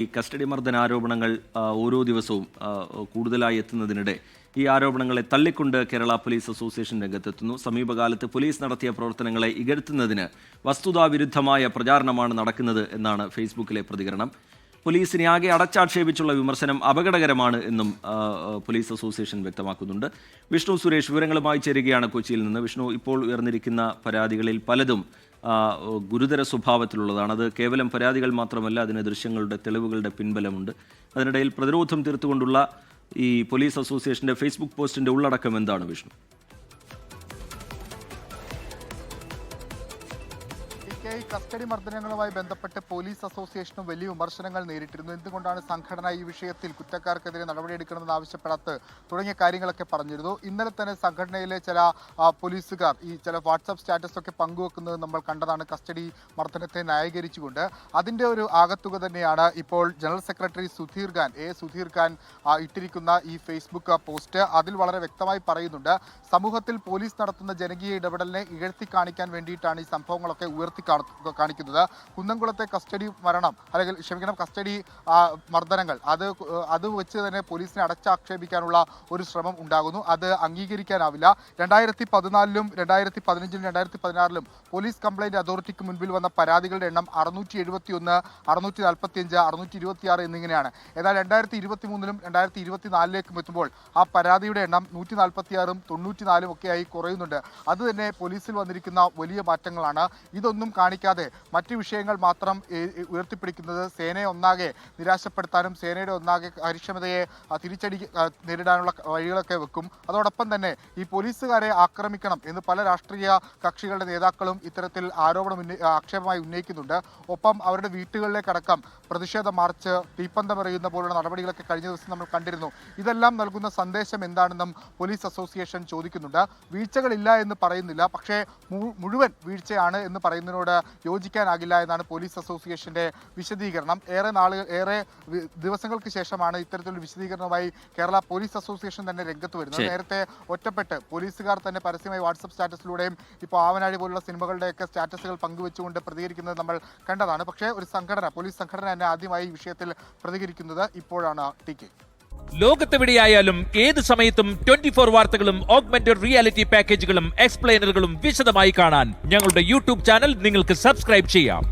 ഈ കസ്റ്റഡി മർദ്ദന ആരോപണങ്ങൾ ഓരോ ദിവസവും കൂടുതലായി എത്തുന്നതിനിടെ ഈ ആരോപണങ്ങളെ തള്ളിക്കൊണ്ട് കേരള പോലീസ് അസോസിയേഷൻ രംഗത്തെത്തുന്നു. സമീപകാലത്ത് പോലീസ് നടത്തിയ പ്രവർത്തനങ്ങളെ ഇകഴ്ത്തുന്നതിന് വസ്തുതാവിരുദ്ധമായ പ്രചാരണമാണ് നടക്കുന്നത് എന്നാണ് ഫേസ്ബുക്കിലെ പ്രതികരണം. പോലീസിനെ ആകെ അടച്ചാക്ഷേപിച്ചുള്ള വിമർശനം അപകടകരമാണ് എന്നും പോലീസ് അസോസിയേഷൻ വ്യക്തമാക്കുന്നുണ്ട്. വിഷ്ണു സുരേഷ് വിവരങ്ങളുമായി ചേരുകയാണ് കൊച്ചിയിൽ നിന്ന്. വിഷ്ണു, ഇപ്പോൾ ഉയർന്നിരിക്കുന്ന പരാതികളിൽ പലതും ഗുരുതര സ്വഭാവത്തിലുള്ളതാണ്. അത് കേവലം പരാതികൾ മാത്രമല്ല, അതിന് ദൃശ്യങ്ങളുടെ തെളിവുകളുടെ പിൻബലമുണ്ട്. അതിനിടയിൽ പ്രതിരോധം തീർത്തുകൊണ്ടുള്ള ഈ പോലീസ് അസോസിയേഷന്റെ ഫേസ്ബുക്ക് പോസ്റ്റിന്റെ ഉള്ളടക്കം എന്താണ് വിഷ്ണു? കസ്റ്റഡി മർദ്ദനങ്ങളുമായി ബന്ധപ്പെട്ട് പോലീസ് അസോസിയേഷനും വലിയ വിമർശനങ്ങൾ നേരിട്ടിരുന്നു. എന്തുകൊണ്ടാണ് സംഘടന ഈ വിഷയത്തിൽ കുറ്റക്കാർക്കെതിരെ നടപടിയെടുക്കണമെന്ന് ആവശ്യപ്പെടാത്ത തുടങ്ങിയ കാര്യങ്ങളൊക്കെ പറഞ്ഞിരുന്നു. ഇന്നലെ തന്നെ സംഘടനയിലെ ചില പോലീസുകാർ ഈ ചില വാട്സാപ്പ് സ്റ്റാറ്റസ് ഒക്കെ പങ്കുവെക്കുന്നത് നമ്മൾ കണ്ടതാണ്, കസ്റ്റഡി മർദ്ദനത്തെ ന്യായീകരിച്ചുകൊണ്ട്. അതിൻ്റെ ഒരു ആകത്തുക തന്നെയാണ് ഇപ്പോൾ ജനറൽ സെക്രട്ടറി സുധീർ ഖാൻ ഇട്ടിരിക്കുന്ന ഈ ഫേസ്ബുക്ക് പോസ്റ്റ്. അതിൽ വളരെ വ്യക്തമായി പറയുന്നുണ്ട്, സമൂഹത്തിൽ പോലീസ് നടത്തുന്ന ജനകീയ ഇടപെടലിനെ ഇകഴ്ത്തി കാണിക്കാൻ വേണ്ടിയിട്ടാണ് ഈ സംഭവങ്ങളൊക്കെ ഉയർത്തി കാണിക്കുന്നത്. കുന്നംകുളത്തെ കസ്റ്റഡി കസ്റ്റഡി മർദ്ദനങ്ങൾ അത് വെച്ച് തന്നെ പോലീസിനെ അടച്ചാക്ഷേപിക്കാനുള്ള ഒരു ശ്രമം ഉണ്ടാകുന്നു. അത് അംഗീകരിക്കാനാവില്ല. 2014-ലും 2015-ലും 2016-ലും പോലീസ് കംപ്ലൈന്റ് അതോറിറ്റിക്ക് മുൻപിൽ വന്ന പരാതികളുടെ എണ്ണം 671, 645, 626 എന്നിങ്ങനെയാണ്. എന്നാൽ 2023-ലും 2024-ലേക്കും എത്തുമ്പോൾ ആ പരാതിയുടെ എണ്ണം 146-ഉം 94-ഉം ഒക്കെയായി കുറയുന്നുണ്ട്. അത് തന്നെ പോലീസിൽ വന്നിരിക്കുന്ന വലിയ മാറ്റങ്ങളാണ്. ഇതൊന്നും കാണിക്കാതെ മറ്റു വിഷയങ്ങൾ മാത്രം ഉയർത്തിപ്പിടിക്കുന്നത് സേനയെ ഒന്നാകെ നിരാശപ്പെടുത്താനും സേനയുടെ ഒന്നാകെ കാര്യക്ഷമതയെ തിരിച്ചടി നേരിടാനുള്ള വഴികളൊക്കെ വെക്കും. അതോടൊപ്പം തന്നെ ഈ പോലീസുകാരെ ആക്രമിക്കണം എന്ന് പല രാഷ്ട്രീയ കക്ഷികളുടെ നേതാക്കളും ഇത്തരത്തിൽ ആക്ഷേപമായി ഉന്നയിക്കുന്നുണ്ട്. ഒപ്പം അവരുടെ വീട്ടുകളിലേക്കടക്കം പ്രതിഷേധ മാർച്ച്, തീപ്പന്തമെറിയുന്ന പോലുള്ള നടപടികളൊക്കെ കഴിഞ്ഞ ദിവസം നമ്മൾ കണ്ടിരുന്നു. ഇതെല്ലാം നൽകുന്ന സന്ദേശം എന്താണെന്നും പോലീസ് അസോസിയേഷൻ ചോദിക്കുന്നുണ്ട്. വീഴ്ചകളില്ല എന്ന് പറയുന്നില്ല, പക്ഷേ മുഴുവൻ വീഴ്ചയാണ് എന്ന് പറയുന്നതിനോട് യോജിക്കാനാകില്ല എന്നാണ് പോലീസ് അസോസിയേഷന്റെ വിശദീകരണം. ഏറെ ദിവസങ്ങൾക്ക് ശേഷമാണ് ഇത്തരത്തിലൊരു വിശദീകരണവുമായി കേരള പോലീസ് അസോസിയേഷൻ തന്നെ രംഗത്ത് വരുന്നത്. നേരത്തെ ഒറ്റപ്പെട്ട് പോലീസുകാർ തന്നെ പരസ്യമായി വാട്സപ്പ് സ്റ്റാറ്റസിലൂടെയും ഇപ്പോൾ ആവനാഴി പോലുള്ള സിനിമകളുടെയൊക്കെ സ്റ്റാറ്റസുകൾ പങ്കുവെച്ചുകൊണ്ട് പ്രതികരിക്കുന്നത് നമ്മൾ കണ്ടതാണ്. പക്ഷേ ഒരു പോലീസ് സംഘടന തന്നെ ആദ്യമായി ഈ വിഷയത്തിൽ പ്രതികരിക്കുന്നത് ഇപ്പോഴാണ്. ടി.കെ. ലോകത്തെവിടെയായാലും ഏത് സമയത്തും 24 വാർത്തകളും ഓഗ്മെന്റഡ് റിയാലിറ്റി പാക്കേജുകളും എക്സ്പ്ലെയിനറുകളും വിശദമായി കാണാൻ ഞങ്ങളുടെ യൂട്യൂബ് ചാനൽ നിങ്ങൾക്ക് സബ്സ്ക്രൈബ് ചെയ്യാം.